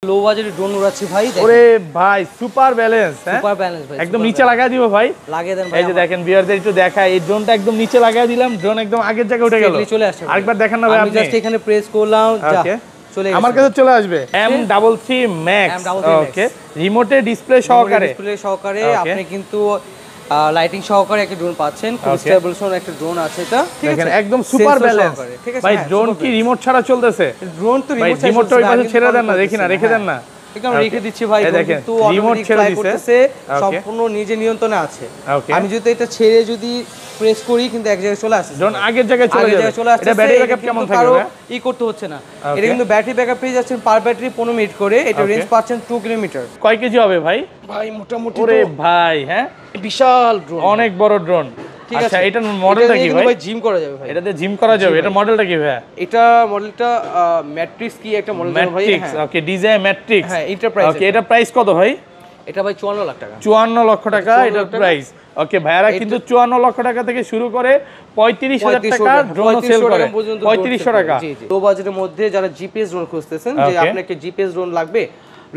লো বাজেটের ড্রোন উড়াচ্ছি ভাই। ওরে ভাই সুপার ব্যালেন্স, হ্যাঁ সুপার ব্যালেন্স ভাই, একদম নিচে লাগায় দিব ভাই, লাগিয়ে দেন ভাই। এই যে দেখেন ভিউয়ারদের একটু দেখাই, এই ড্রোনটা একদম নিচে লাগায় দিলাম, ড্রোন একদম আগের জায়গায় উঠে গেল, চলে আসছে। আরেকবার দেখান না ভাই, আমি জাস্ট এখানে প্রেস করলাম, যা চলে আমার কাছে চলে আসবে M33 Max। ওকে, রিমোটে ডিসপ্লে সহকারে আপনি কিন্তু লাইটিং সহকারে একটা ড্রোন পাচ্ছেন, খুব স্টেবলসন একটা ড্রোন আছে এটা, ঠিক আছে, একদম সুপার ব্যালেন্স ভাই। ড্রোন কি রিমোট ছাড়া চলতেছে? ড্রোন তো রিমোটটা ওই পাশে ছেড়ে দেন না, দেখি না, রেখে দেন না, একদম রেখে দিচ্ছি ভাই। কিন্তু রিমোট ছেড়ে দিতেছে, সম্পূর্ণ নিজে নিয়ন্ত্রণে আছে। আমি যদি এটা ছেড়ে যদি প্রেস করি কিন্তু এক জায়গায় চলে আসে, ড্রোন আগের জায়গায় চলে যাবে। এটা ব্যাটারি ব্যাকআপ কেমন থাকবে? ই করতে হচ্ছে না, এটা কিন্তু ব্যাটারি ব্যাকআপ পেয়ে যাচ্ছেন পার ব্যাটারি 15 মিনিট করে, এটা রেঞ্জ পাচ্ছেন 2 কিলোমিটার। কয় কেজি হবে ভাই? ভাই মোটামুটি ওরে ভাই, হ্যাঁ বিশাল ড্রোন, অনেক বড় ড্রোন। ঠিক আছে, আচ্ছা এটার মডেলটা কি ভাই? জিম করা যাবে ভাই, এটাতে জিম করা যাবে। এটা মডেলটা কি ভাই? এটা মডেলটা ম্যাট্রিক্স কি একটা মডেল ভাই। ওকে, ডিজাই ম্যাট্রিক্স, হ্যাঁ এন্টারপ্রাইজ। ওকে, এটা প্রাইস কত ভাই? এটা ভাই 54 লাখ টাকা। 54 লক্ষ টাকা এটা প্রাইস। ওকে, ভাইরা কিন্তু 54 লক্ষ টাকা থেকে শুরু করে 35,000 টাকা ড্রোন সেল করে, 3500 টাকা। লো বাজেটের মধ্যে যারা জিপিএস ড্রোন খুঁজতেছেন, যে আপনাকে জিপিএস ড্রোন লাগবে,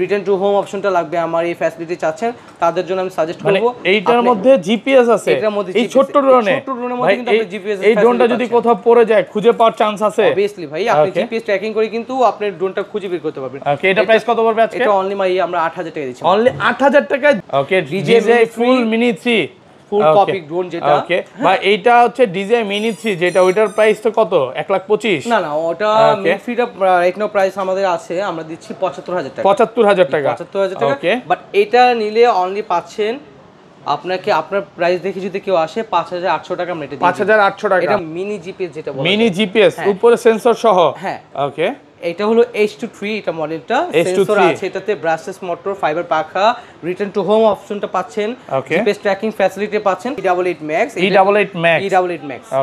রিটার্ন টু হোম অপশনটা লাগবে, আমার এই ফ্যাসিলিটি চাচ্ছেন, তাদের জন্য আমি সাজেস্ট করব। এইটার মধ্যে জিপিএস আছে, এই ছোট্ট ড্রোনের মধ্যে কিন্তু আপনি জিপিএস, এই ড্রোনটা যদি কোথাও পড়ে যায় খুঁজে পাওয়ার চান্স আছে? অবভিয়াসলি ভাই, আপনি জিপিএস ট্র্যাকিং করে কিন্তু আপনি ড্রোনটা খুঁজে বের করতে পারবেন। ওকে, এটা প্রাইস কত পড়বে আজকে? এটা অনলি ভাই আমরা 8000 টাকা দিচ্ছি, অনলি 8000 টাকা। Okay, DJI full mini 3 full copy drone যেটা। ওকে ভাই, এইটা হচ্ছে ডিজে মিনি 3 যেটা, ওইটার প্রাইস তো কত? 1,25,000? না না, ওটা মিনিফিটা একনো প্রাইস আমাদের আছে, আমরা দিচ্ছি 75000 টাকা। 75000 টাকা, 75000 টাকা। বাট এটা নিলে অনলি পাচ্ছেন, আপনাকে আপনার প্রাইস দেখে যদি কেউ আসে 5800 টাকা মেটে দিই। 5800 টাকা। এটা মিনি জিপিএস যেটা বলে, মিনি জিপিএস উপরে সেন্সর সহ। হ্যাঁ ওকে, এটা হলো H23, এটা মডেলটা, সেন্সর আছে এটাতে, ব্রাসলেস মোটর, ফাইবার পাখা, রিটার্ন টু হোম অপশনটা পাচ্ছেন, জিপিএস ট্র্যাকিং ফ্যাসিলিটি পাচ্ছেন, E88 Max।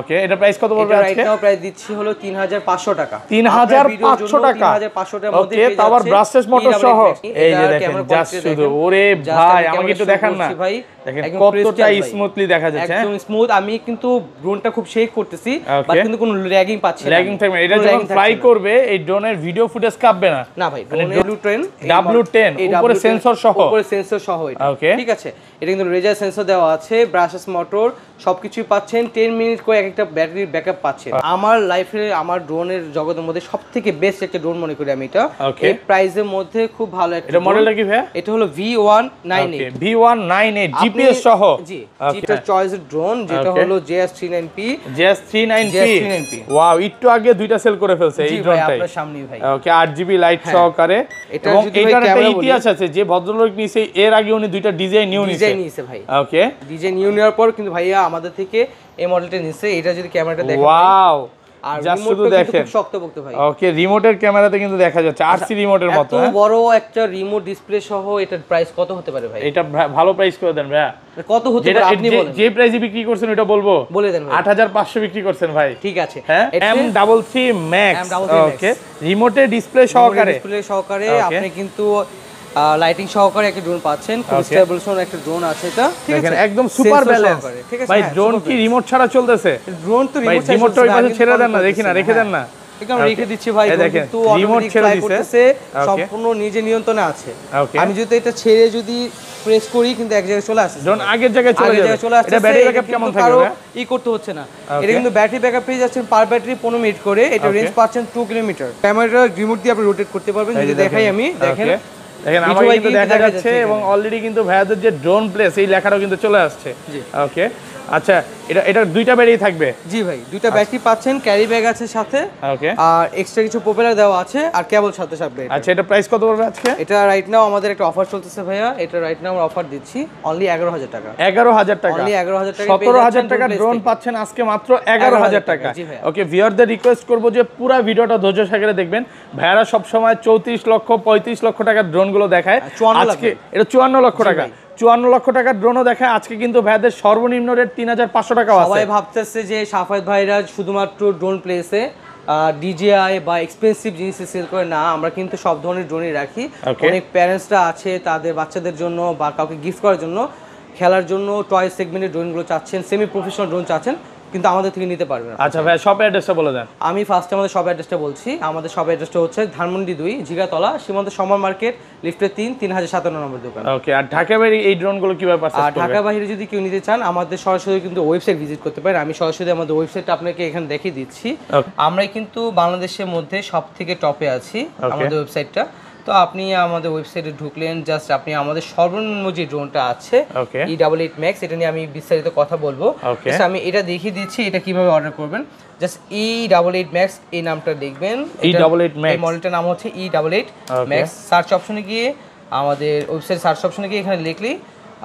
ওকে, এটা প্রাইস কত পড়বে আজকে? এটা প্রাইস দিচ্ছি হলো 3500 টাকা। 3500 টাকা, 3500 টাকার মধ্যে পেয়ে যাচ্ছে, তাও আবার ব্রাসলেস মোটর সহ। এই যে দেখেন জাস্ট শুধু, ওরে ভাই আমাকে একটু দেখান না, দেখেন কতটা স্মুথলি দেখা যাচ্ছে, একদম স্মুথ। আমি কিন্তু ড্রোনটা খুব শেক করতেছি, বাট কিন্তু কোনো ল্যাগিং পাচ্ছি না, ল্যাগিং থাকবে। এটা যখন ফ্লাই করবে এই ড্রোনের ভিডিও ফুটেজ কাঁপবে না। না ভাই, W10 উপরে সেন্সর সহ, এটা ঠিক আছে। এটা কিন্তু রেজার সেন্সর দেওয়া আছে, ব্রাসলেস মোটর, সবকিছুই পাচ্ছেন। 10 মিনিট করে একটা ব্যাটারির ব্যাকআপ পাচ্ছেন। আমার লাইফে আমার ড্রোনের জগতের মধ্যে সবথেকে বেস্ট একটা ড্রোন মনে করি আমি এটা। এই প্রাইসের মধ্যে খুব ভালো একটা। এটা মডেলটা কি ভাই? এটা হলো V198 জিপিএস সহ। জি, এটা চয়েসের ড্রোন, যেটা হলো JS39P। ওয়াও, একটু আগে দুইটা সেল করে ফেলছে এই ড্রোনটাই আপনার সামনেই ভাই। ওকে, 8GB লাইট সহকারে। এবং এটার একটা ইতিহাস আছে, যে ভদ্রলোক নিছে এর আগে উনি দুইটা ডিজাইন নিয়েছে ভাই। ওকে, ডিজাইন নেওয়ার পর কিন্তু ভাইয়া আমাদের থেকে এই মডেলটা নিছে। এটা যদি ক্যামেরাটা দেখেন, ওয়াও, আর জাস্ট শুধু দেখেন, খুব শক্তপোক্ত ভাই। ওকে, রিমোটের ক্যামেরাতে কিন্তু দেখা যাচ্ছে RC রিমোটের মতো। এত বড় একটা রিমোট ডিসপ্লে সহ এটার প্রাইস কত হতে পারে ভাই? এটা ভালো প্রাইস করে দেন ভাই। কত হতে পারে আপনি বলেন? যে প্রাইসে বিক্রি করছেন ওটা বলবো, বলে দেন ভাই। 8500 বিক্রি করছেন ভাই। ঠিক আছে, হ্যাঁ, M33 Max। ওকে, রিমোটে ডিসপ্লে সহকারে আপনি কিন্তু লাইটিং সহকারে একটা ড্রোন পাচ্ছেন, খুব স্টেবলসন একটা ড্রোন আছে এটা, ঠিক আছে, একদম সুপার ব্যালেন্স। ভাই ড্রোন কি রিমোট ছাড়া চলতেছে? ড্রোন তো রিমোটটা ওই পাশে ছেড়ে দেন না, দেখি না, রেখে দেন না, একদম রেখে দিচ্ছি ভাই। কিন্তু রিমোট ছেড়ে দিতেছে, সম্পূর্ণ নিজে নিয়ন্ত্রণে আছে। আমি যদি এটা ছেড়ে যদি প্রেস করি কিন্তু এক জায়গায় চলে আসে, ড্রোন আগের জায়গায় চলে যাবে। এটা ব্যাটারি ব্যাকআপ কেমন থাকবে? ই করতে হচ্ছে না, এটা কিন্তু ব্যাটারি ব্যাকআপ পেয়ে যাচ্ছেন পার ব্যাটারি 15 মিনিট করে, এটা রেঞ্জ পাচ্ছেন 2 কিলোমিটার। ক্যামেরা রিমোট দিয়ে আপনি রোটেট করতে পারবেন। যদি দেখাই আমি, দেখেন আমাকে কিন্তু দেখা যাচ্ছে, এবং অলরেডি কিন্তু ভাইয়াদের যে ড্রোন প্লেস এই লেখাটাও কিন্তু চলে আসছে। ওকে, আচ্ছা, এটা দুইটা ব্যাটারি থাকবে? জি ভাই, দুইটা ব্যাটারি পাচ্ছেন, ক্যারি ব্যাগ আছে সাথে, ওকে, আর এক্সট্রা কিছু প্রপেলার দেওয়া আছে, আর কেবল সাথে সাথে। আচ্ছা, এটা প্রাইস কত পড়বে আজকে? এটা রাইট নাও আমাদের একটা অফার চলতেছে ভাইয়া, এটা রাইট নাও আমরা অফার দিচ্ছি অনলি 11000 টাকা। 11000 টাকা, অনলি 11000 টাকা, 17000 টাকা ড্রোন পাচ্ছেন আজকে মাত্র 11000 টাকা। ওকে, ভিউয়ারদের রিকোয়েস্ট করব যে পুরো ভিডিওটা ধৈর্য সহকারে দেখবেন। ভাইয়ারা সব সময় 34 লক্ষ 35 লক্ষ টাকার ড্রোনগুলো দেখায়, আজকে এটা 54 লক্ষ টাকা। 54 লক্ষ টাকার ড্রোনও দেখায়, আজকে কিন্তু ভাইদের সর্বনিম্ন রেট 3500 টাকা আছে। সবাই ভাবতেছে যে সাফায়েত ভাইরা শুধুমাত্র ড্রোন প্লেসে DJI বা এক্সপেন্সিভ জিনিস সেল করে না, আমরা কিন্তু সব ধরনের ড্রোনই রাখি। অনেক প্যারেন্টসরা আছে তাদের বাচ্চাদের জন্য বা কাউকে গিফট করার জন্য, খেলার জন্য টয় সেগমেন্টের ড্রোনগুলো চাচ্ছেন, সেমি প্রফেশনাল ড্রোন চাচ্ছেন, কিন্তু আমাদের থেকে নিতে পারবেন। আচ্ছা ভাই, শপ অ্যাড্রেসটা বলে দেন। আমি ফার্স্টে আমাদের শপ অ্যাড্রেসটা বলছি। আমাদের শপ অ্যাড্রেসটা হচ্ছে ধানমন্ডি 2 জিগাতলা সীমান্ত সম্মান মার্কেট লিফটের 3057 নম্বর দোকান। ওকে, আর ঢাকা বাইরে এই ড্রোনগুলো কিভাবে পারচেজ করবে? আর ঢাকা বাইরে যদি কেউ নিতে চান আমাদের সরাসরি কিন্তু ওয়েবসাইট ভিজিট করতে পারেন। আমি সরাসরি আমাদের ওয়েবসাইটটা আপনাকে এখানে দেখিয়ে দিচ্ছি। আমরাই কিন্তু বাংলাদেশের মধ্যে সবথেকে টপে আছি আমাদের ওয়েবসাইটটা। তো আপনি আমাদের ওয়েবসাইটে ঢুকলেন, জাস্ট আপনি আমাদের সর্বনিম্ন যে ড্রোনটা আছে E88 Max, এটা নিয়ে আমি বিস্তারিত কথা বলবো। আমি এটা দেখিয়ে দিচ্ছি এটা কিভাবে অর্ডার করবেন। জাস্ট E88 Max এই নামটা দেখবেন, E88 Max এই মডেলটার নাম হচ্ছে E88 Max। সার্চ অপশনে গিয়ে আমাদের ওয়েবসাইট সার্চ অপশনে গিয়ে এখানে লিখলেই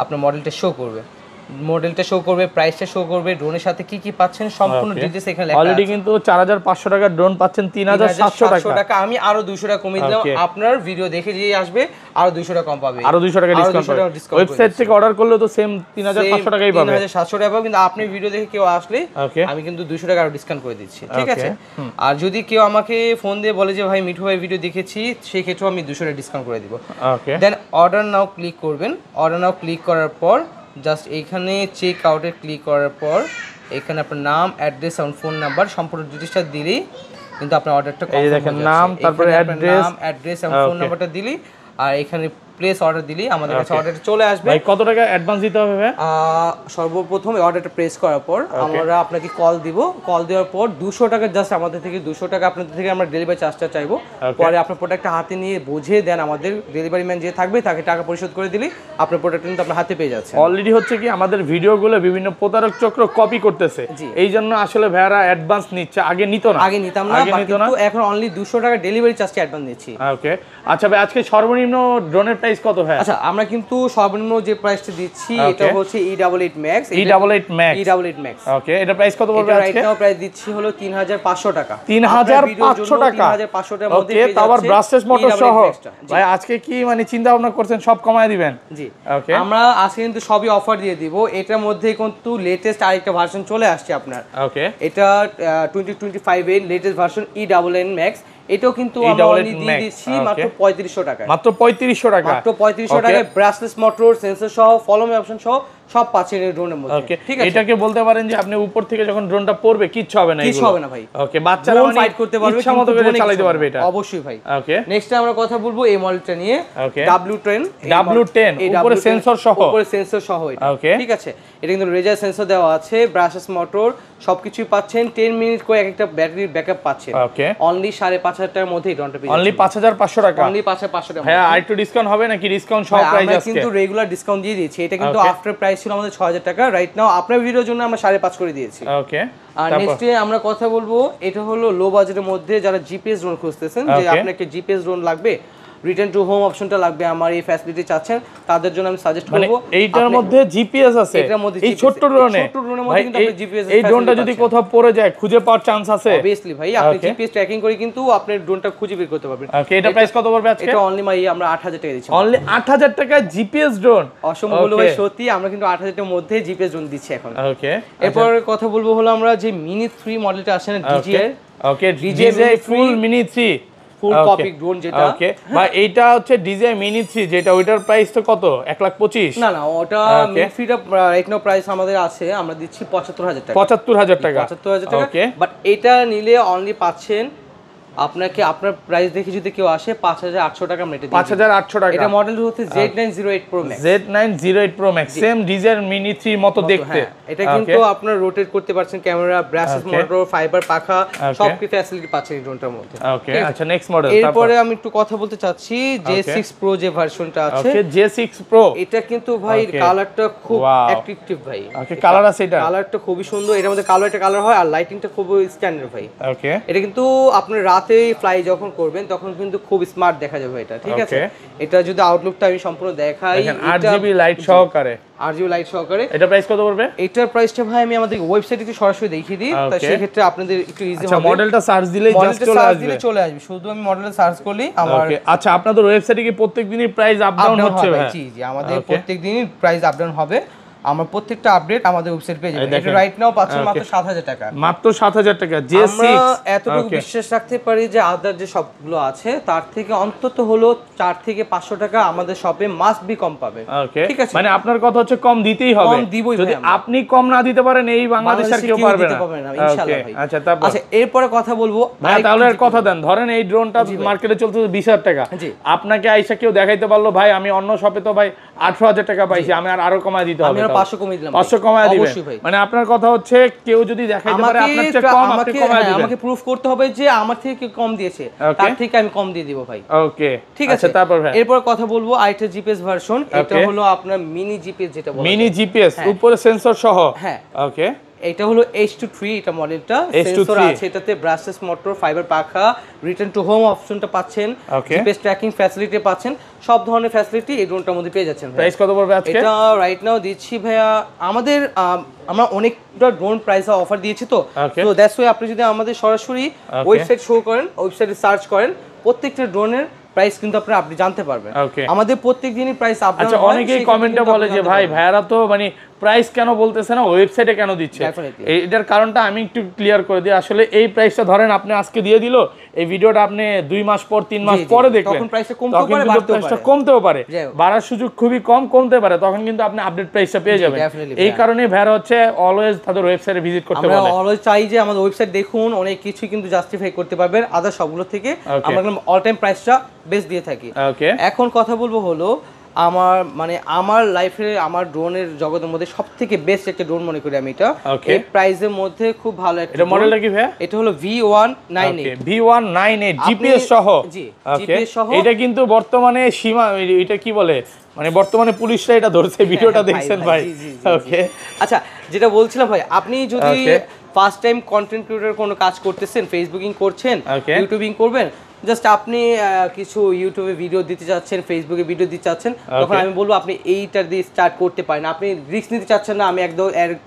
আপনার মডেলটা শো করবে, প্রাইসটা শো করবে, ড্রোনের সাথে কি কি পাচ্ছেন সম্পূর্ণ ডিটেইলস এখানে লেখা আছে। অলরেডি কিন্তু 4500 টাকার ড্রোন পাচ্ছেন 3700 টাকা। আমি আরো 200 টাকা কমিয়ে দিলাম, আপনার ভিডিও দেখে যে আসবে আরো 200 টাকা কম পাবে, আরো 200 টাকা ডিসকাউন্ট পাবে। ওয়েবসাইট থেকে অর্ডার করলে তো সেম 3500 টাকাই পাবে, 3700 টাকা পাবে। কিন্তু আপনি ভিডিও দেখে কেউ আসলে আমি কিন্তু 200 টাকা আরো ডিসকাউন্ট করে দিচ্ছি, ঠিক আছে? আর যদি কেউ আমাকে ফোন দিয়ে বলে যে ভাই মিঠু ভাই ভিডিও দেখেছি, সেই ক্ষেত্রেও আমি 200 টাকা ডিসকাউন্ট করে দিব। ওকে, দেন অর্ডার নাও ক্লিক করবেন। অর্ডার নাও ক্লিক করার পর জাস্ট এইখানে চেক আউটে ক্লিক করার পর এখানে আপনার নাম, অ্যাড্রেস এবং ফোন নাম্বার সম্পূর্ণ ডিটেইলসটা দিলেই কিন্তু আপনার অর্ডারটা কনফার্ম হয়ে যাচ্ছে। নাম, তারপরে অ্যাড্রেস এবং ফোন নাম্বারটা দিলেই আর এখানে প্লেস অর্ডার দিলেই আমাদের কাছে অর্ডারটা চলে আসবে। ভাই কত টাকা অ্যাডভান্স দিতে হবে ভাই? সর্বপ্রথম অর্ডারটা প্লেস করার পর আমরা আপনাকে কল দিব। কল দেওয়ার পর 200 টাকা জাস্ট আমাদের থেকে 200 টাকা আপনাদের থেকে আমরা ডেলিভারি চার্জটা চাইবো। পরে আপনার প্রোডাক্টটা হাতে নিয়ে বুঝে দেন আমাদের ডেলিভারি ম্যান যে থাকবে তাকে টাকা পরিশোধ করে দিলেই আপনার প্রোডাক্ট কিন্তু আপনার হাতে পেয়ে যাচ্ছে। অলরেডি হচ্ছে কি আমাদের ভিডিওগুলো বিভিন্ন প্রতারক চক্র কপি করতেছে, এই জন্য আসলে ভাইরা অ্যাডভান্স নিচ্ছে, আগে নিত না, আগে নিতাম না, কিন্তু এখন অনলি 200 টাকা ডেলিভারি চার্জটা অ্যাডভান্স নিচ্ছি। ওকে, আচ্ছা ভাই আজকে সর্বনিম্ন ড্রোনের প্রাইস কত ভাই? আচ্ছা, আমরা কিন্তু সর্বনিম্ন যে প্রাইসটা দিচ্ছি এটা হচ্ছে E88 Max। E88 Max ওকে, এটা প্রাইস কত পড়বে আজকে? এটা প্রাইস দিচ্ছি হলো 3500 টাকা। 3500 টাকা, 3500 টাকার মধ্যে ওকে, তাও আবার ব্রাশলেস মোটর সহ। ভাই আজকে কি মানে চিন্তা ভাবনা করছেন সব কমায় দিবেন? জি, ওকে, আমরা আজকে কিন্তু সবই অফার দিয়ে দিব। এটার মধ্যে কিন্তু লেটেস্ট আরেকটা ভার্সন চলে আসছে আপনার। ওকে, এটা 2025 এর লেটেস্ট ভার্সন E88 Max। এটাও কিন্তু আমরা অনলি দিয়ে দিচ্ছি মাত্র 3500 টাকা। মাত্র 3500 টাকা, মাত্র 3500 টাকায় ব্রাশলেস মোটর, সেন্সর সহ, ফলো মি অপশন সহ সব পাচ্ছেন এই ড্রোনের মধ্যে। ঠিক আছে, এটাকে বলতে পারেন যে আপনি উপর থেকে যখন ড্রোনটা পড়বে কিচ্ছু হবে না, কিছু হবে না ভাই। ওকে, বাচ্চারা মানে ফাইট করতে পারবে, ইচ্ছা মতো করে চালাতে পারবে এটা। অবশ্যই ভাই। ওকে, নেক্সট আমরা কথা বলবো এই মডেলটা নিয়ে, W10 উপরে সেন্সর সহ, উপরে সেন্সর সহ এটা। ঠিক আছে, এটা কিন্তু রেজার সেন্সর দেওয়া আছে, ব্রাশলেস মোটর সবকিছুই পাচ্ছেন। 10 মিনিট করে একটা ব্যাটারির ব্যাকআপ পাচ্ছেন। ওকে, অনলি 5500 টাকার মধ্যে এই ড্রোনটা পেয়ে যাচ্ছেন। অনলি 5500 টাকা, অনলি 5500 টাকা। হ্যাঁ, আর একটু ডিসকাউন্ট হবে নাকি? ডিসকাউন্ট সহ প্রাইস আছে, কিন্তু রেগুলার ডিসকাউন্ট দিয়ে দিয়েছি। এটা কিন্তু আফটার প্রাইস ছিল আমাদের 6000 টাকা, রাইট নাও আপনার ভিডিওর জন্য আমরা 5.5 করে দিয়েছি। ওকে, আর নেক্সট আমরা কথা বলবো এটা হলো লো বাজেটের মধ্যে যারা জিপিএস ড্রোন খুঁজতেছেন, যে আপনাকে জিপিএস ড্রোন লাগবে, রিটার্ন টু হোম অপশনটা লাগবে, আমার এই ফ্যাসিলিটি চাচ্ছেন, তাদের জন্য আমি সাজেস্ট করব। এইটার মধ্যে জিপিএস আছে, এই ছোট্ট ড্রোনে, মধ্যে কিন্তু আপনি জিপিএস, এই ড্রোনটা যদি কোথাও পড়ে যায় খুঁজে পাওয়ার চান্স আছে? অবভিয়াসলি ভাই, আপনি জিপিএস ট্র্যাকিং করে কিন্তু আপনি ড্রোনটা খুঁজে বের করতে পারবেন। ওকে, এটা প্রাইস কত পড়বে আজকে? এটা অনলি আমরা 8000 টাকা দিচ্ছি। অনলি 8000 টাকা জিপিএস ড্রোন, অসম্ভব ভাই, সত্যি আমরা কিন্তু 8000 টাকার মধ্যে জিপিএস ড্রোন দিচ্ছি এখন। ওকে, এরপর কথা বলবো হলো আমরা যে মিনি 3 মডেলটা আছে না, DJI। ওকে, DJI ফুল মিনি 3 ফুল কপি ড্রোন যেটা। ওকে, বা এইটা হচ্ছে DJI মিনি 3 যেটা, ওইটার প্রাইস তো কত? 1,25,000? না না, ওটা মিনি 3টা রাইট নাও প্রাইস আমাদের আছে, আমরা দিচ্ছি 75000 টাকা। 75000 টাকা, 75000 টাকা। বাট এটা নিলে অনলি পাচ্ছেন আপনাকে আপনার প্রাইস দেখে যদি কেউ আসে 5800 টাকা আমরা এটা দিই। 5800 টাকা। এটা মডেল হচ্ছে Z908 Pro Max। Z908 Pro Max same design mini 3 মতো দেখতে। এটা কিন্তু আপনারা রোটেট করতে পারছেন, ক্যামেরা, ব্রাশলেস মোটর, ফাইবার পাখা সব কি ফ্যাসিলিটি পাচ্ছেন এই ড্রোনটার মধ্যে। ওকে, আচ্ছা নেক্সট মডেল। এরপরে আমি একটু কথা বলতে চাচ্ছি J6 Pro যে ভার্সনটা আছে। ওকে, J6 Pro এটা কিন্তু ভাই কালারটা খুব অ্যাট্রাকটিভ ভাই। ওকে, কালার আছে, এটা কালারটা খুবই সুন্দর, এর মধ্যে কালো একটা কালার হয় আর লাইটিংটা খুব স্ট্যান্ডার্ড ভাই। ওকে, এটা কিন্তু আপনি রাতে ফ্লাই যখন করবেন তখন কিন্তু খুব স্মার্ট দেখা যাবে এটা। ঠিক আছে, এটা যদি আউটলুকটা আমি সম্পূর্ণ দেখাই, দেখেন 8GB লাইট সহকারে, 8GB লাইট সহকারে। এটা প্রাইস কত পড়বে? এটার প্রাইসটা ভাই আমি আমাদের ওয়েবসাইটে একটু সরাসরি দেখিয়ে দিই, তাই সেই ক্ষেত্রে আপনাদের একটু ইজি হবে। আচ্ছা, মডেলটা সার্চ দিলেই জাস্ট চলে আসবে, শুধু আমি মডেলে সার্চ করলেই আমার। ওকে, আচ্ছা, আপনাদের ওয়েবসাইটে কি প্রত্যেকদিনই প্রাইস আপ ডাউন হচ্ছে ভাই? জি জি, আমাদের প্রত্যেকদিনই প্রাইস আপ ডাউন হবে। আমার প্রত্যেকটা আপডেট আমাদের ওয়েবসাইট পেয়ে যাবেন। এটা রাইট নাও পাচ্ছেন মাত্র 7000 টাকা। মাত্র 7000 টাকা J6। আমরা এতটুকু বিশ্বাস রাখতে পারি যে আদার যে শপগুলো আছে তার থেকে অন্তত হলো 4 থেকে 500 টাকা আমাদের শপে মাস্ট বি কম পাবেন। ঠিক আছে, মানে আপনার কথা হচ্ছে কম দিতেই হবে। যদি আপনি কম না দিতে পারেন এই বাংলাদেশে আর কেউ পারবে না ইনশাআল্লাহ ভাই। আচ্ছা তারপর আচ্ছা এরপরে কথা বলবো ভাই, তাহলে আর কথা দেন। ধরেন এই ড্রোনটা মার্কেটে চলতেছে 20000 টাকা, আপনাকে আইসা কেউ দেখাইতে পারলো ভাই আমি অন্য শপে তো ভাই 18000 টাকা পাইছি, আমি আরো কমায় দিতে হবে, আমি 500 কমিয়ে দিলাম, 500 কমায় দিবেন। মানে আপনার কথা হচ্ছে কেউ যদি দেখাইতে পারে আপনার চেয়ে কম, আপনি কমায় দিবেন। আমাকে প্রুফ করতে হবে যে আমার থেকে কেউ কম দিয়েছে, তার থেকে আমি কম দিয়ে দিব ভাই। ওকে ঠিক আছে, তারপর ভাই এরপর কথা বলবো আইটা জিপিএস ভার্সন। এটা হলো আপনার মিনি জিপিএস, যেটা বলে মিনি জিপিএস, উপরে সেন্সর সহ। হ্যাঁ ওকে, এটা হলো H23 এটা মডেলটা, সেন্সর আছে এটাতে, ব্রাশলেস মোটর, ফাইবার পাখা, রিটার্ন টু হোম অপশনটা পাচ্ছেন, জিপিএস ট্র্যাকিং ফ্যাসিলিটি পাচ্ছেন, সব ধরনের ফ্যাসিলিটি এই ড্রোনটার মধ্যে পেয়ে যাচ্ছেন। প্রাইস কত পড়বে আজকে? এটা রাইট নাও দিচ্ছি ভাইয়া, আমাদের আমরা অনেকটা ড্রোন প্রাইস অফার দিয়েছি, তো দ্যাটস ওয়াই আপনি যদি আমাদের সরাসরি ওয়েবসাইট শো করেন, ওয়েবসাইটে সার্চ করেন, প্রত্যেকটা ড্রোনের প্রাইস কিন্তু আপনি জানতে পারবেন। আমাদের প্রত্যেক দিনই প্রাইস আপডেট হয়। আচ্ছা, অনেকেই কমেন্টে বলে যে ভাই ভাইয়ারা তো মানে প্রাইস কেন বলতেছে না, ওয়েবসাইটে কেন দিচ্ছে? এটার কারণটা আমি একটু ক্লিয়ার করে দিই। আসলে এই প্রাইসটা ধরেন আপনি আজকে দিয়ে দিল, এই ভিডিওটা আপনি 2 মাস পর 3 মাস পরে দেখলেন, তখন প্রাইসটা কমতেও পারে, বাড়ার সুযোগ খুবই কম, কমতে পারে, তখন কিন্তু আপনি আপডেট প্রাইসটা পেয়ে যাবেন। এই কারণে ভাইয়ারা হচ্ছে অলওয়েজ তাদের ওয়েবসাইটে ভিজিট করতে বলে। আমরা অলওয়েজ চাই যে আমাদের ওয়েবসাইট দেখুন, অনেক কিছু কিন্তু জাস্টিফাই করতে পারবেন আদার সবগুলো থেকে। আমরা অল টাইম প্রাইসটা বেস্ট দিয়ে থাকি। এখন কথা বলবো হলো আমার লাইফে আমার ড্রোনের জগতের মধ্যে সবথেকে বেস্ট একটা ড্রোন মনে করি আমি এটা। এই প্রাইসের মধ্যে খুব ভালো একটা। এটা মডেলটা কি ভাই? এটা হলো V198 V198 জিপিএস সহ। জি, জিপিএস সহ। এটা কিন্তু বর্তমানে সীমা, এটা কি বলে, মানে বর্তমানে পুলিশরা এটা ধরছে, ভিডিওটা দেখছেন ভাই? ওকে, আচ্ছা যেটা বলছিলাম ভাই, আপনি যদি ফার্স্ট টাইম কন্টেন্ট ক্রিয়েটর কোনো কাজ করতেছেন, ফেসবুকিং করছেন, ইউটিউবিং করবেন, জাস্ট আপনি কিছু ইউটিউবে ভিডিও দিতে চাচ্ছেন, ফেসবুকে ভিডিও দিতে চাচ্ছেন, তখন আমি বলবো আপনি এইটা দিয়ে স্টার্ট করতে পারেন। আপনি রিস্ক নিতে চাচ্ছেন না, আমি 1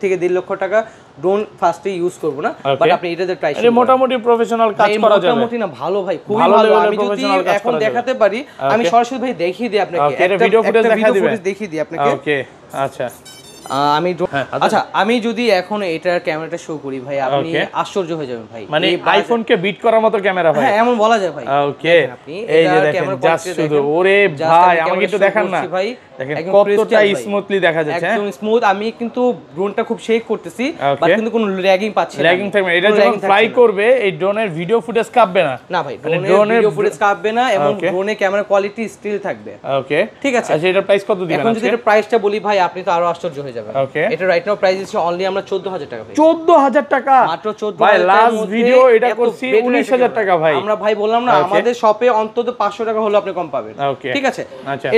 থেকে 1.5 লক্ষ টাকা ড্রোন ফার্স্টে ইউজ করব না, বাট আপনি এটাতে ট্রাই করুন। মোটামুটি প্রফেশনাল কাজ করা যাবে। মোটামুটি না, ভালো ভাই, খুবই ভালো। আমি যদি এখন দেখাতে পারি, আমি সরাসরি ভাই দেখিয়ে দিই আপনাকে, একটা ভিডিও ফুটেজ দেখিয়ে দিই আপনাকে। ওকে, আচ্ছা আচ্ছা আমি যদি এখন এটার ক্যামেরাটা শো করি ভাই, আপনি আশ্চর্য হয়ে যাবেন ভাই। মানে আইফোন কে বিট করার মতো ক্যামেরা ভাই। হ্যাঁ, এমন বলা যায় ভাই। ওকে, এই যে দেখেন জাস্ট শুধু, ওরে ভাই আমাকে একটু দেখান না ভাই, দেখেন কতটা স্মুথলি দেখা যাচ্ছে, একদম স্মুথ। আমি কিন্তু ড্রোনটা খুব শেক করতেছি, বাট কিন্তু কোনো ল্যাগিং পাচ্ছি না। ল্যাগিং থাকবে, এটা যখন ফ্লাই করবে এই ড্রোনের ভিডিও ফুটেজ কাঁপবে না। না ভাই, ড্রোনের ভিডিও ফুটেজ কাঁপবে না, এবং ড্রোনের ক্যামেরা কোয়ালিটি স্টিল থাকবে। ওকে, ঠিক আছে। আচ্ছা, এটার প্রাইস কত দিবেন? এখন যদি এর প্রাইসটা বলি ভাই, আপনি তো আরো আশ্চর্য হয়ে যাবেন। এটা রাইট নাও প্রাইস হচ্ছে অনলি আমরা 14000 টাকা ভাই। 14000 টাকা মাত্র? 14000 ভাই লাস্ট ভিডিও এটা করছি 19000 টাকা ভাই। আমরা ভাই বললাম না, আমাদের শপে অন্তত 500 টাকা হলো আপনি কম পাবেন। ঠিক আছে,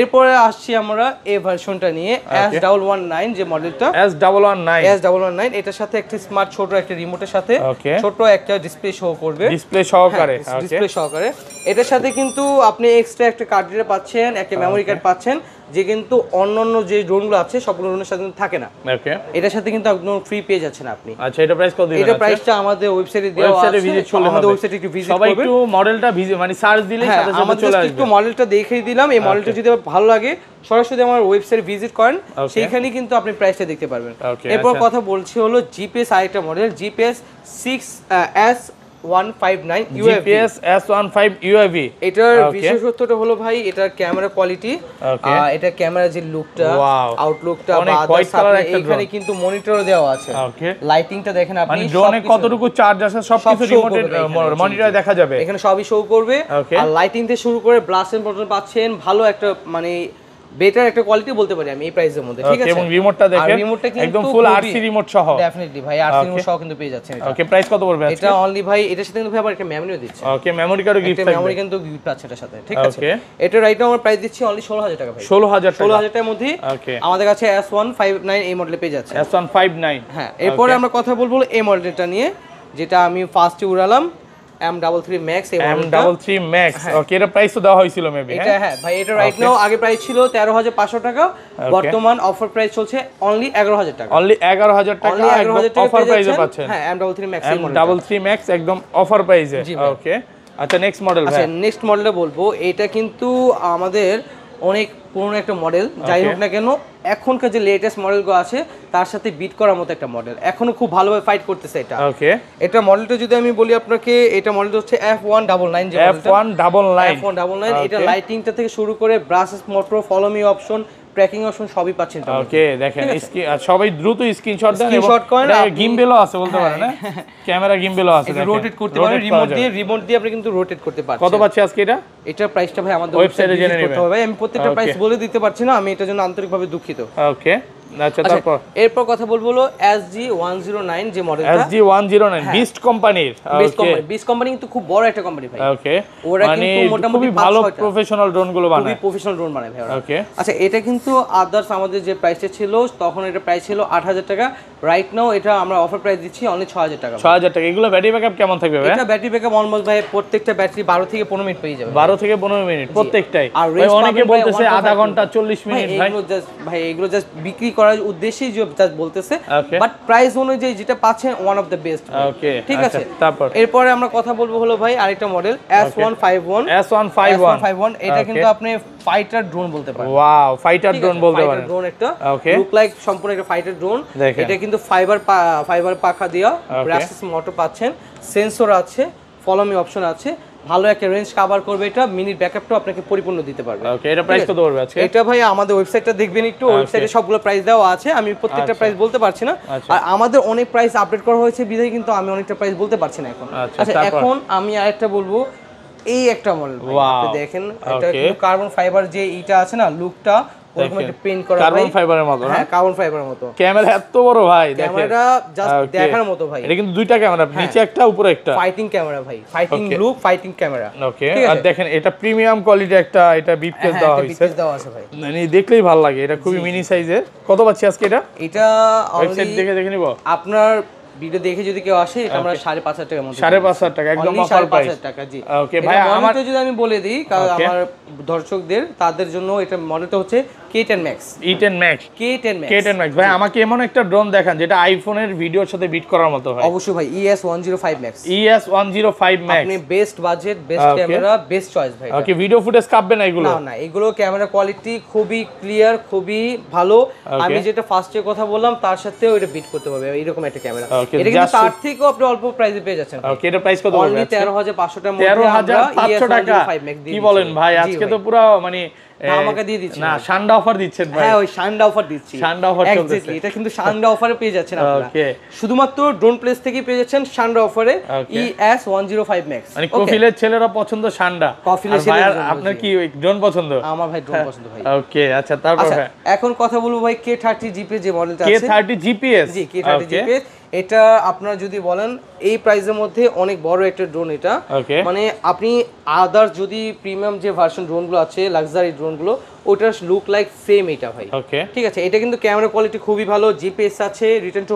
এরপরে আসছি আমরা এই ভার্সনটা নিয়ে, S119 যে মডেলটা, S119 এটার সাথে একটা স্মার্ট ছোট একটা রিমোটের সাথে ছোট একটা ডিসপ্লে শো করবে, ডিসপ্লে সহকারে। এটার সাথে কিন্তু আপনি এক্সট্রা একটা কার্ড রিডার পাচ্ছেন, একটা মেমরি কার্ড পাচ্ছেন, যে কিন্তু অন্যান্য যে ড্রোনগুলো আছে সবগুলো ড্রোনের সাথে থাকে না। ওকে, এটার সাথে কিন্তু একদম ফ্রি পেয়ে যাচ্ছেন আপনি। আচ্ছা, এটা প্রাইস কত দিবেন? এটা প্রাইসটা আমাদের ওয়েবসাইটে দেওয়া আছে, ওয়েবসাইটে ভিজিট করলে আমাদের ওয়েবসাইটে একটু ভিজিট করবেন, সবাই একটু মডেলটা মানে সার্চ দিলে সাথে সাথে চলে আসবে। একটু মডেলটা দেখিয়ে দিলাম, এই মডেলটা যদি ভালো লাগে সরাসরি আমার ওয়েবসাইটে ভিজিট করেন, সেইখানেই কিন্তু আপনি প্রাইসটা দেখতে পারবেন। এরপর কথা বলছি হলো জিপিএস আরেকটা model, GPS 6S159 UAV, GPS S15 UAV। এটার বিশেষত্বটা হলো ভাই, এটার ক্যামেরা কোয়ালিটি, এটা ক্যামেরা যে লুকটা, আউটলুকটা, এখানে কিন্তু মনিটর দেওয়া আছে, লাইটিংটা দেখেন আপনি, মানে ড্রোনে কতটুকু চার্জ আছে সবকিছু রিমোটের মনিটরে দেখা যাবে, এখানে সবই শো করবে। আর লাইটিং থেকে শুরু করে ব্লাস্টের পর্যন্ত পাচ্ছেন, ভালো একটা মানে বেটার একটা কোয়ালিটি বলতে পারি আমি এই প্রাইসের মধ্যে। ঠিক আছে, এবং রিমোটটা দেখেন একদম ফুল আরসি রিমোট সহ। ডেফিনেটলি ভাই, আরসি রিমোট সহ কিন্তু পেয়ে যাচ্ছেন এটা। ওকে, প্রাইস কত পড়বে আজকে? এটা অনলি ভাই, এটার সাথে কিন্তু ভাই আবার একটা মেমরিও দিচ্ছে। ওকে, মেমরি কার্ডও গিফট থাকবে, মেমরি কিন্তু গিফট আছে এটার সাথে। ঠিক আছে, এটা রাইট নাও আমরা প্রাইস দিচ্ছি অনলি 16000 টাকা ভাই। 16000 টাকার মধ্যে আমাদের কাছে S159 এই মডেলে পেয়ে যাচ্ছে। S159, হ্যাঁ। এরপরে আমরা কথা বলবো এই মডেলটা নিয়ে, যেটা আমি ফার্স্টে উড়ালাম, M33 Max। M33 Max, ওকে, এর প্রাইস তো দেওয়া হয়েছিল মেবি। এটা হ্যাঁ ভাই, এটা রাইট নাও আগে প্রাইস ছিল 13500 টাকা, বর্তমান অফার প্রাইস চলছে অনলি 11000 টাকা। অনলি 11000 টাকা একদম অফার প্রাইসে পাচ্ছেন। হ্যাঁ, M33 Max M33 Max একদম অফার প্রাইসে। ওকে, আচ্ছা নেক্সট মডেল ভাই। আচ্ছা নেক্সট মডেলটা বলবো, এটা কিন্তু আমাদের অনেক পুরনো একটা মডেল, যাই হোক না কেন এখনকার যে লেটেস্ট মডেলগুলো আছে তার সাথে বিট করার মতো একটা মডেল, এখনো খুব ভালোভাবে ফাইট করতেছে এটা। ওকে, এটা মডেলটা যদি আমি বলি আপনাকে, এটা মডেলটা হচ্ছে F199 যে F199। এটা লাইটিংটা থেকে শুরু করে brushes motor, follow me option, tracking option সবই পাচ্ছেন। ওকে, দেখেন সবাই দ্রুত স্ক্রিনশট দেন, স্ক্রিনশট করেন। গিম্বেলও আছে বলতে পারেন, না ক্যামেরা গিম্বেলও আছে, দেখেন রোটেট করতে পারেন, রিমোট দিয়ে আপনি কিন্তু রোটেট করতে পারছেন। কত পাচ্ছি আজকে এটা? এটার প্রাইসটা ভাই আমাদের ওয়েবসাইটে জেনে নেবেন ভাই, আমি প্রত্যেকটা প্রাইস বলে দিতে পারছি না, আমি এটার জন্য আন্তরিকভাবে দুঃখিত। ওকে, আচ্ছা তারপর এরপর কথা বলবো হলো SG109 যে মডেলটা, SG109 বিস্ট কোম্পানির। বিস্ট কোম্পানি কিন্তু খুব বড় একটা কোম্পানি ভাই। ওকে, ওরা মানে কিন্তু মোটামুটি ভালো প্রফেশনাল ড্রোন গুলো বানায়, খুবই প্রফেশনাল ড্রোন বানায় ভাই ওরা। ওকে, আচ্ছা এটা কিন্তু আদার্স আমাদের যে প্রাইসটা ছিল তখন, এটা প্রাইস ছিল 8000 টাকা, রাইট নাও এটা আমরা অফার প্রাইস দিচ্ছি অনলি 6000 টাকা। 6000 টাকা। এগুলো ব্যাটারি ব্যাকআপ কেমন থাকবে ভাই? এটা ব্যাটারি ব্যাকআপ অলমোস্ট ভাই প্রত্যেকটা ব্যাটারি 12 থেকে 15 মিনিট পেয়ে যাবে। 12 থেকে 15 মিনিট প্রত্যেকটাই। আর ভাই অনেকে বলতেছে আধা ঘন্টা 40 মিনিট। ভাই এগুলো জাস্ট বিক্রি করার উদ্দেশ্যেই জাস্ট বলতেছে, বাট প্রাইস অনুযায়ী যেটা পাচ্ছেন ওয়ান অফ দ্য বেস্ট। ওকে, ঠিক আছে। তারপর এরপরে আমরা কথা বলবো হলো ভাই আরেকটা মডেল S151। এটা কিন্তু আপনি ফাইটার ড্রোন বলতে পারেন। ওয়াও, ফাইটার ড্রোন বলতে পারেন। ড্রোন একটা লুক লাইক সম্পূর্ণ একটা ফাইটার ড্রোন। এটা কিন্তু ফাইবার পাখা দিয়া ব্রাশেস মোটর পাচ্ছেন, সেন্সর আছে, ফলো মি অপশন আছে, ভালো একটা রেঞ্জ কভার করবে, এটা মিনিট ব্যাকআপটা আপনাকে পরিপূর্ণ দিতে পারবে। ওকে, এটা প্রাইস কত পড়বে আজকে? এটা ভাই আমাদের ওয়েবসাইটটা দেখবেন একটু, ওয়েবসাইটে সবগুলো প্রাইস দেওয়া আছে, আমি প্রত্যেকটা প্রাইস বলতে পারছি না, আর আমাদের অনেক প্রাইস আপডেট করা হয়েছে বিধায় কিন্তু আমি অনেকটা প্রাইস বলতে পারছি না এখন। আচ্ছা এখন আমি আরেকটা বলবো, এই একটা মডেল আপনি দেখেন, এটা কিন্তু কার্বন ফাইবার যে এইটা আছে না, লুকটা ওরকম একটা পেইন্ট করা কার্বন ফাইবারের মতো। হ্যাঁ, কার্বন ফাইবারের মতো। ক্যামেরা এত বড় ভাই, দেখেন ক্যামেরা জাস্ট দেখার মতো ভাই। এটা কিন্তু দুইটা ক্যামেরা, নিচে একটা উপরে একটা, ফাইটিং ক্যামেরা ভাই, ফাইটিং লুক, ফাইটিং ক্যামেরা। ওকে, আর দেখেন এটা প্রিমিয়াম কোয়ালিটি একটা, এটা বিপ কেস দেওয়া হয়েছে, দেওয়া আছে ভাই, মানে দেখলেই ভালো লাগে। এটা খুবই মিনি সাইজের। কত পাচ্ছি আজকে এটা? এটা ওয়েবসাইট দেখে নিব। আপনার ভিডিও দেখে যদি কেউ আসে, এটা আমরা 5500 টাকার মধ্যে, 5500 টাকা একদম অফার প্রাইস টাকা। জি ওকে ভাই, আমার তো যদি আমি বলে দিই কারণ আমার দর্শকদের তাদের জন্য, এটা মডেলটা হচ্ছে K10 Max। K10 Max ভাই, আমাকে এমন একটা ড্রোন দেখান যেটা আইফোনের ভিডিওর সাথে বিট করার মতো হয়। অবশ্যই ভাই, ES105 Max। ES105 Max, আপনি best budget, best camera, best choice ভাই। ওকে, ভিডিও ফুটেজ কাঁপবে না এগুলো? না, এগুলো ক্যামেরা কোয়ালিটি খুবই ক্লিয়ার, খুবই ভালো। আমি যেটা ফার্স্টে কথা বললাম তার সাথেও এটা বিট করতে পারবে, এরকম একটা ক্যামেরা। এটা কিন্তু তার থেকেও আপনি অল্প প্রাইসে পেয়ে যাচ্ছেন। ওকে, এটা প্রাইস কত? অনলি 13500 টাকার মধ্যে। 13500 টাকা। কি বলেন ভাই, আজকে তো পুরো মানে আমাকে দিয়ে দিচ্ছি না, সান্ডা অফার দিচ্ছেন ভাই। হ্যাঁ, ওই সান্ডা অফার দিচ্ছি, সান্ডা অফার চলতেছে। এটা কিন্তু সান্ডা অফারে পেয়ে যাচ্ছেন আপনারা। ওকে, শুধুমাত্র ড্রোন প্লেস থেকেই পেয়ে যাচ্ছেন সান্ডা অফারে ES105 Max। মানে কফিলের ছেলেরা পছন্দ সান্ডা, কফিলের ছেলেরা। আপনার কি ওই ড্রোন পছন্দ? আমার ভাই ড্রোন পছন্দ ভাই। ওকে, আচ্ছা তারপর এখন কথা বলবো ভাই K30 GPS যে মডেলটা আছে। K30 GPS? জি, K30 GPS। এটা আপনারা যদি বলেন এই প্রাইসের মধ্যে অনেক বড় একটা ড্রোন এটা, মানে আপনি আদার যদি প্রিমিয়াম যে ভার্সন ড্রোনগুলো আছে, লাক্সারি ড্রোনগুলো, ওটার লুক লাইক সেম এটা ভাই। ঠিক আছে, এটা কিন্তু ক্যামেরা কোয়ালিটি খুবই ভালো, জিপিএস আছে, রিটার্ন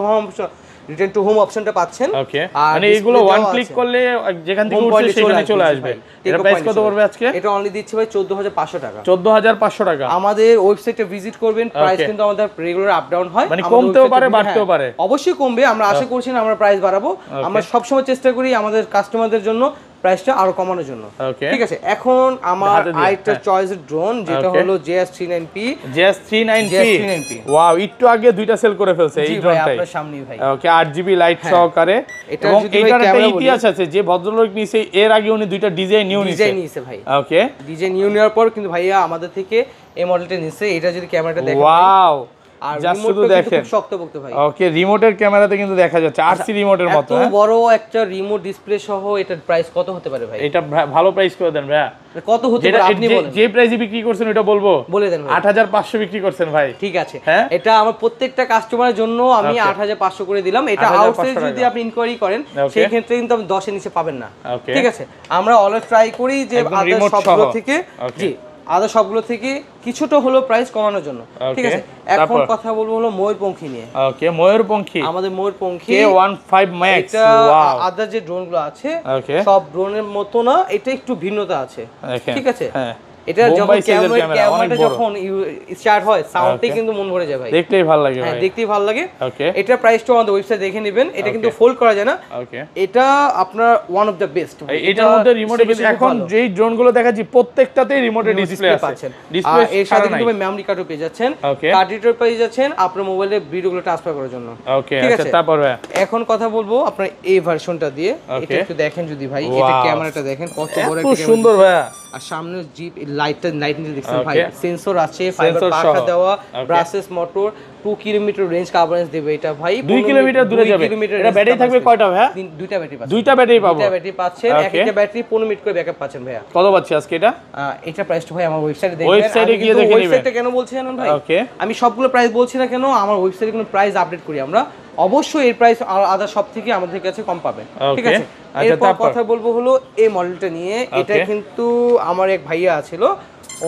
টু হোম অপশনটা পাচ্ছেন। ওকে, মানে এগুলো ওয়ান ক্লিক করলে যেখান থেকে উঠছে সেখানে চলে আসবে। এর প্রাইস কত পড়বে আজকে? এটা অনলি দিচ্ছি ভাই 14500 টাকা। 14500 টাকা। আমাদের ওয়েবসাইটে ভিজিট করবেন, প্রাইস কিন্তু আমাদের রেগুলার আপ ডাউন হয়, মানে কমতেও পারে বাড়তেও পারে। অবশ্যই কমবে, আমরা আশা করছি না আমরা প্রাইস বাড়াবো, আমরা সব সময় চেষ্টা করি আমাদের কাস্টমারদের জন্য প্রাইসটা আরো কমানোর জন্য। ঠিক আছে, এখন আমার আরেকটা চয়েসের ড্রোন যেটা হলো JS39P। ওয়াও, একটু আগে দুইটা সেল করে ফেলছে এই ড্রোনটাই আপনার সামনেই ভাই। ওকে, 8GB লাইট সহকারে। এবং এটার একটা ইতিহাস আছে, যে ভদ্রলোক নিছে এর আগে উনি দুইটা ডিজাইন নিয়েছে ভাই। ওকে, ডিজাইন নেওয়ার পর কিন্তু ভাইয়া আমাদের থেকে এই মডেলটা নিছে। এটা যদি ক্যামেরাটা দেখেন, ওয়াও, আর রিমোটটা কিন্তু খুব শক্তপোক্ত ভাই। ওকে, রিমোটের ক্যামেরাতে কিন্তু দেখা যাচ্ছে আরসি রিমোটের মতো। এত বড় একটা রিমোট ডিসপ্লে সহ এটার প্রাইস কত হতে পারে ভাই? এটা ভালো প্রাইস করে দেন ভাইয়া। কত হতে পারে আপনি বলেন? যে প্রাইসে বিক্রি করছেন এটা বলবো, বলে দেন। 8500 বিক্রি করছেন ভাই। ঠিক আছে, এটা আমার প্রত্যেকটা কাস্টমারের জন্য আমি 8500 করে দিলাম। এটা আউটসাইড যদি আপনি ইনকোয়ারি করেন সেই ক্ষেত্রে কিন্তু আপনি 10 এর নিচে পাবেন না। ঠিক আছে, আমরা অলওয়েজ ট্রাই করি যে আদার সবগুলো থেকে, জি আদার সবগুলো থেকে কিছুটা হলো প্রাইস কমানোর জন্য। ঠিক আছে, এখন কথা বলবো হলো ময়ূরপঙ্খী নিয়ে। ওকে, ময়ূরপঙ্খী, আমাদের ময়ূরপঙ্খী K15 Max। এটা আদার যে ড্রোনগুলো আছে সব ড্রোনের মতো না, এটা একটু ভিন্নতা আছে। ঠিক আছে, এটা যখন ক্যামেরাটা যখন স্টার্ট হয় সাউন্ডে কিন্তু মন ভরে যায় ভাই, দেখতেই ভালো লাগে হ্যাঁ ভাই, দেখতেই ভালো লাগে। ওকে এটা প্রাইসটা আমাদের ওয়েবসাইট দেখে নেবেন, এটা কিন্তু ফোল্ড করা যায় না, ওকে এটা আপনার ওয়ান অফ দ্য বেস্ট। এটার মধ্যে রিমোটে এখন যেই ড্রোন গুলো দেখাচ্ছি প্রত্যেকটাতেই রিমোটে ডিসপ্লে আছে, ডিসপ্লে এর সাথে কিন্তু মেমরি কার্ডও পেয়ে যাচ্ছেন, কার্ড রিডার পেয়ে যাচ্ছেন আপনার মোবাইলে ভিডিওগুলো ট্রান্সফার করার জন্য। ওকে আচ্ছা, তারপর এখন কথা বলবো আপনার এই ভার্সনটা দিয়ে, এটা একটু দেখেন যদি ভাই, এটা ক্যামেরাটা দেখেন কত বড় একটা, খুব সুন্দর ভাই, আর সামনে জিপ লাইটটা দেখছেন ভাই, সেন্সর আছে, ফাইবার পাখা দেওয়া, ব্রাসেস মোটর, 2 কিলোমিটার রেঞ্জ কভারেজ দেবে এটা ভাই, 2 কিলোমিটার দূরে যাবে। এটা ব্যাটারি থাকবে কয়টা ভাই? দুইটা ব্যাটারি পাচ্ছেন, দুইটা ব্যাটারি পাবো, দুইটা ব্যাটারি পাচ্ছেন, একটা ব্যাটারি 15 মিনিট করে ব্যাকআপ পাচ্ছেন ভাইয়া। কত পাচ্ছি আজকে এটা? এটা প্রাইসটা ভাই আমার ওয়েবসাইটে দেখবেন, ওয়েবসাইটে গিয়ে দেখে নেবেন। ওয়েবসাইটটা কেন বলছি জানেন ভাই, ওকে আমি সবগুলো প্রাইস বলছি না কেন, আমার ওয়েবসাইটে কোনো প্রাইস আপডেট করি আমরা, অবশ্যই এর প্রাইস আদার সব থেকে আমাদের কাছে কম পাবেন, ঠিক আছে। এরপর কথা বলবো হলো এই মডেলটা নিয়ে, এটা কিন্তু আমার এক ভাইয়া ছিল,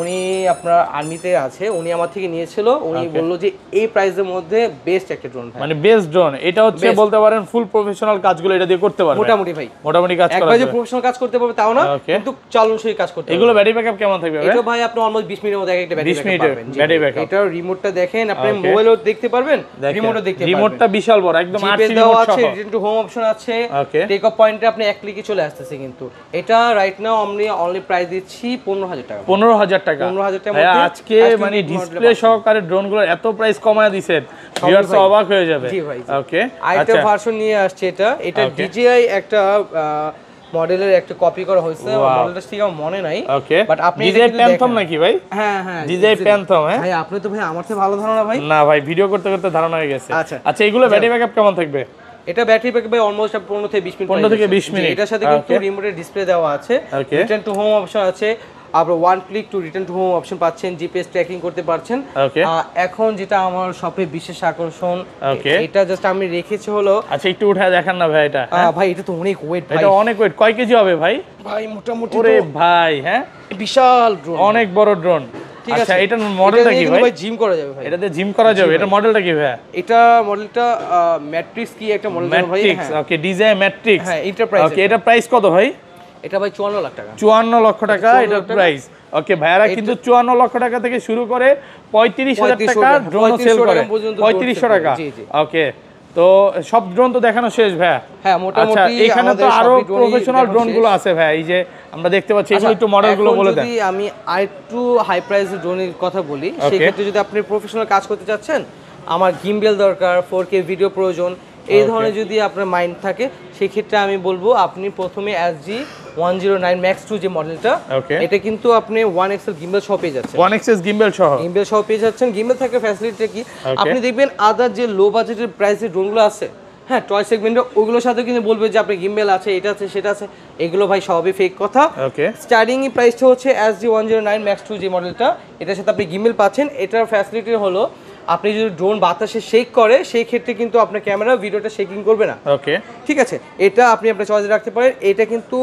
উনি আপনার আর্মিতে আছে, উনি আমার থেকে নিয়েছিল, উনি বললো যে এই প্রাইসের মধ্যে বেস্ট একটা ড্রোন, মানে বেস্ট ড্রোন এটা হচ্ছে, বলতে পারেন ফুল প্রফেশনাল কাজগুলো এটা দিয়ে করতে পারবে মোটামুটি ভাই, মোটামুটি কাজ করা একবার যে প্রফেশনাল কাজ করতে পারবে তাও না, কিন্তু চালনসই কাজ করতে পারবে। এগুলো ব্যাটারি ব্যাকআপ কেমন থাকবে ভাই? এটা ভাই আপনি অলমোস্ট 20 মিনিটের মধ্যে একটা ব্যাটারি পাবেন, ব্যাটারি ব্যাকআপ। এটা রিমোটটা দেখেন, আপনি মোবাইলেও দেখতে পারবেন, রিমোটও দেখতে পারবেন, রিমোটটা বিশাল বড়, একদম আরসি দেওয়া আছে, রিটার্ন টু হোম অপশন আছে, টেক অফ পয়েন্টে আপনি এক ক্লিকে চলে আসতেছে, কিন্তু এটা রাইট নাও আমি অনলি প্রাইস দিচ্ছি 15000 টাকা, 15000 টাকা, 15000 টাকার মধ্যে আজকে মানে ডিসপ্লে সহকারে ড্রোনগুলো এত প্রাইস কমায় দিয়েছেন, ভিউয়ার্স অবাক হয়ে যাবে। জি ভাই, ওকে আরেকটা ভার্সন নিয়ে আসছে, এটা DJI একটা মডেলের একটা কপি করা হয়েছে, মডেলটা ঠিক আমার মনে নাই, ওকে বাট আপনি DJI প্যান্থম নাকি ভাই? হ্যাঁ হ্যাঁ DJI প্যান্থম। হ্যাঁ ভাই আপনি তো ভাই আমার থেকে ভালো ধারণা ভাই। না ভাই, ভিডিও করতে করতে ধারণা হয়ে গেছে। আচ্ছা এগুলো ব্যাটারি ব্যাকআপ কেমন থাকবে? এটা ব্যাটারি ব্যাকআপ ভাই অলমোস্ট 15 থেকে 20 মিনিট, 15 থেকে 20 মিনিট। এটার সাথে কিন্তু রিমোটের ডিসপ্লে দেওয়া আছে, রিটার্ন টু হোম অপশন আছে, আপনার one click to return to home option পাচ্ছেন, জিপিএস ট্র্যাকিং করতে পারছেন। এখন যেটা আমার সবচেয়ে বিশেষ আকর্ষণ, এটা জাস্ট আমি রেখেছি হলো, আচ্ছা একটু উঠায় দেখান না ভাই এটা। ভাই এটা তো অনেক ওয়েট ভাই, এটা অনেক ওয়েট, কয় কেজি হবে ভাই? ভাই মোটামুটি ওরে ভাই, হ্যাঁ বিশাল ড্রোন, অনেক বড় ড্রোন। ঠিক আছে, আচ্ছা এটার মডেলটা কি ভাই? জিম করা যাবে ভাই, এটাতে জিম করা যাবে, এটা মডেলটা কি ভাই? এটা মডেলটা ম্যাট্রিক্স কি একটা মডেল ভাই, ম্যাট্রিক্স। ওকে DJI ম্যাট্রিক্স, হ্যাঁ এন্টারপ্রাইজ। ওকে এটা প্রাইস কত ভাই? এটা ভাই 54 লাখ টাকা, 54 লক্ষ টাকা এটা প্রাইস। ওকে ভাইয়ারা কিন্তু 54 লক্ষ টাকা থেকে শুরু করে 35,000 টাকা ড্রোন সেল করে, 3500 টাকা। ওকে তো সব ড্রোন তো দেখানো শেষ ভাই? হ্যাঁ মোটামুটি এখানে তো আরো প্রফেশনাল ড্রোন গুলো আছে ভাই, এই যে আমরা দেখতে পাচ্ছি, এগুলো একটু মডেল গুলো বলে দেন। যদি আমি আরেকটু হাই প্রাইসের ড্রোনের কথা বলি, সেই ক্ষেত্রে যদি আপনি প্রফেশনাল কাজ করতে চাচ্ছেন, আমার গিম্বেল দরকার, 4K ভিডিও প্রয়োজন, এই ধরনের যদি আপনার মাইন্ড থাকে, সেই ক্ষেত্রে আমি বলবো আপনি প্রথমে SG-109 Max 2 যে মডেলটা, এটা কিন্তু আপনি 1XL গিম্বেল সহ পেয়ে যাচ্ছেন, 1XL গিম্বেল সহ পেয়ে যাচ্ছেন। গিম্বেল থাকে ফ্যাসিলিটি কি, আপনি দেখবেন আদার যে লো বাজেটের প্রাইসের ড্রোনগুলো আছে, হ্যাঁ টয় সেগমেন্টে, ওগুলোর সাথে কিন্তু বলবে যে আপনি গিম্বেল আছে, এটা আছে, সেটা আছে, এগুলো ভাই সবই ফেক কথা। স্টার্টিং প্রাইসটা হচ্ছে SG-109 Max 2 যে মডেলটা, এটার সাথে আপনি গিম্বেল পাচ্ছেন। এটার ফ্যাসিলিটি হলো আপনি যদি ড্রোন বাতাসে শেক করে, সেই ক্ষেত্রে কিন্তু আপনার ক্যামেরা ভিডিওটা শেকিং করবে না, ঠিক আছে। এটা আপনি আপনার চয়েসে রাখতে পারেন। এটা কিন্তু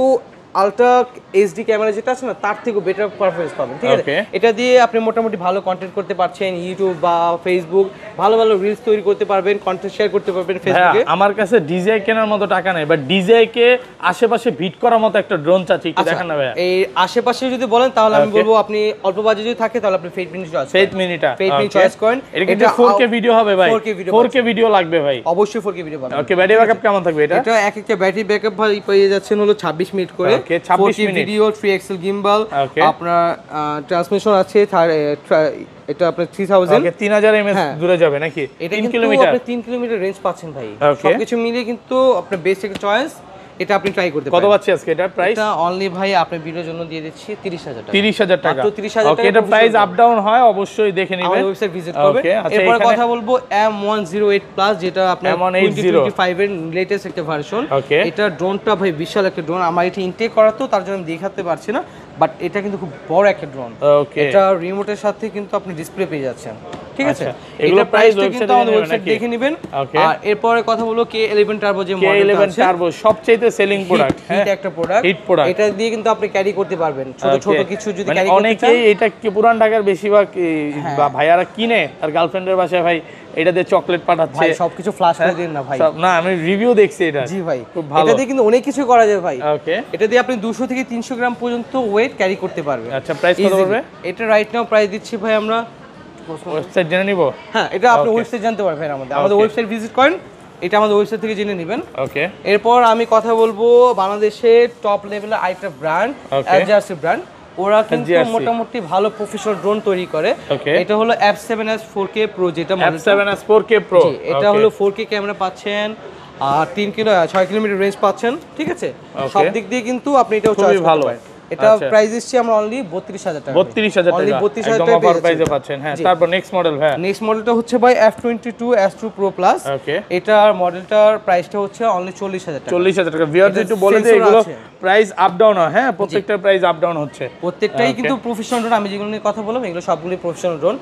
আলট্রা এইচডি ক্যামেরা যেটা আছে না, তার থেকেও বেটার পারফরমেন্স পাবেন, ঠিক আছে। এটা দিয়ে আপনি মোটামুটি ভালো কন্টেন্ট করতে পারছেন, ইউটিউব বা ফেসবুক ভালো ভালো রিলস তৈরি করতে পারবেন, কন্টেন্ট শেয়ার করতে পারবেন ফেসবুকে। আমার কাছে DJI কেনার মতো টাকা নেই, বাট DJI কে আশেপাশে বিট করার মতো একটা ড্রোন চাচ্ছি, একটু দেখান না ভাই। এই আশেপাশে যদি বলেন তাহলে আমি বলবো আপনি অল্প বাজেট যদি থাকে তাহলে আপনি ফেট মিনি চয়েস করেন। এটা কিন্তু 4K ভিডিও হবে ভাই, 4K ভিডিও লাগবে ভাই, অবশ্যই 4K ভিডিও পাবেন। ওকে ব্যাটারি ব্যাকআপ কেমন থাকবে এটা? এটা এক একটা ব্যাটারি ব্যাকআপ ভাই পেয়ে যাচ্ছেন হলো 26 মিনিট করে, 26 মিনিট ভিডিও, 3XL গিম্বল, আপনার ট্রান্সমিশন আছে, এটা আপনার 3000 3000 mAh দূরে যাবে নাকি? এটা 3 কিলোমিটার, আপনি 3 কিলোমিটার রেঞ্জ পাচ্ছেন ভাই, সবকিছু মিলিয়ে কিন্তু আপনার বেস্ট একটা চয়েস, এটা আপনি ট্রাই করতে পারেন। কত পাচ্ছি আজকে এটা প্রাইস? এটা অনলি ভাই আপনার ভিডিওর জন্য দিয়ে দিচ্ছি 30000 টাকা, 30000 টাকা, মাত্র 30000 টাকা। এটা প্রাইস আপ ডাউন হয়, অবশ্যই দেখে নেবেন, আমাদের ওয়েবসাইট ভিজিট করবেন। এরপর কথা বলবো M108 প্লাস, যেটা আপনার 2025 এর লেটেস্ট একটা ভার্সন। এটা ড্রোনটা ভাই বিশাল একটা ড্রোন, আমার এটা ইনটেক করা তো তার জন্য আমি দেখাতে পারছি না, বাট এটা কিন্তু খুব বড় একটা ড্রোন। এটা রিমোটের সাথে কিন্তু আপনি ডিসপ্লে পেয়ে যাচ্ছেন, ঠিক আছে। এগুলো প্রাইসটা কিন্তু আমাদের ওয়েবসাইট দেখে নেবেন। আর এরপরে কথা বলবো K11 টার্বো যে মডেলটা আছে, K11 টার্বো সবচেয়ে সেলিং প্রোডাক্ট, হিট একটা প্রোডাক্ট, এটা দিয়ে কিন্তু আপনি ক্যারি করতে পারবেন ছোট ছোট কিছু যদি ক্যারি করতে চান। অনেকেই এটা কি পুরান ঢাকার বেশিরভাগ ভাইয়ারা কিনে আর গার্লফ্রেন্ডের বাসায় ভাই এটা দিয়ে চকলেট পাঠাচ্ছে ভাই সবকিছু ফ্লাশ করে দিন না ভাই। না আমি রিভিউ দেখছি এটা। জি ভাই, খুব ভালো। এটা দিয়ে কিন্তু অনেক কিছু করা যায় ভাই। ওকে, এটা দিয়ে আপনি 200 থেকে 300 গ্রাম পর্যন্ত ওয়েট ক্যারি করতে পারবেন। আচ্ছা, প্রাইস কত পড়বে? এটা রাইট নাও প্রাইস দিচ্ছি ভাই আমরা, ওয়েবসাইট জেনে নিব। হ্যাঁ এটা আপনি ওয়েবসাইট জানতে পারবেন আমাদের ওয়েবসাইট ভিজিট করেন, এটা আমাদের ওয়েবসাইট থেকে জেনে নেবেন। ওকে, এরপর আমি কথা বলবো বাংলাদেশের টপ লেভেলের আরেকটা ব্র্যান্ড এলজারসি ব্র্যান্ড, ওরা কিন্তু মোটামুটি ভালো প্রফেশনাল ড্রোন তৈরি করে। এটা হলো F7S 4K Pro, যেটা F7S 4K Pro, এটা হলো 4K ক্যামেরা পাচ্ছেন, আর 6 কিলোমিটার রেঞ্জ পাচ্ছেন, ঠিক আছে? সব দিক দিয়ে কিন্তু আপনি এটাও চয়েস করতে পারেন। এটা প্রাইস দিচ্ছি আমরা অনলি 32000 টাকা। 32000 টাকা, অনলি 32000 একদম টাকা অফার প্রাইসে পাচ্ছেন। হ্যাঁ, তারপর নেক্সট মডেল ভাই। নেক্সট মডেলটা হচ্ছে ভাই F22 S2 Pro Plus। ওকে, এটার মডেলটার প্রাইসটা হচ্ছে অনলি 40000 টাকা। 40000 টাকা। ভিউয়ারস একটু বলে দেই এগুলো প্রাইস আপ ডাউন হয়। হ্যাঁ, প্রত্যেকটা প্রাইস আপ ডাউন হচ্ছে। প্রত্যেকটাই কিন্তু প্রফেশনাল ড্রোন। আমি যেগুলো নিয়ে কথা বললাম এগুলো সবগুলোই প্রফেশনাল ড্রোন।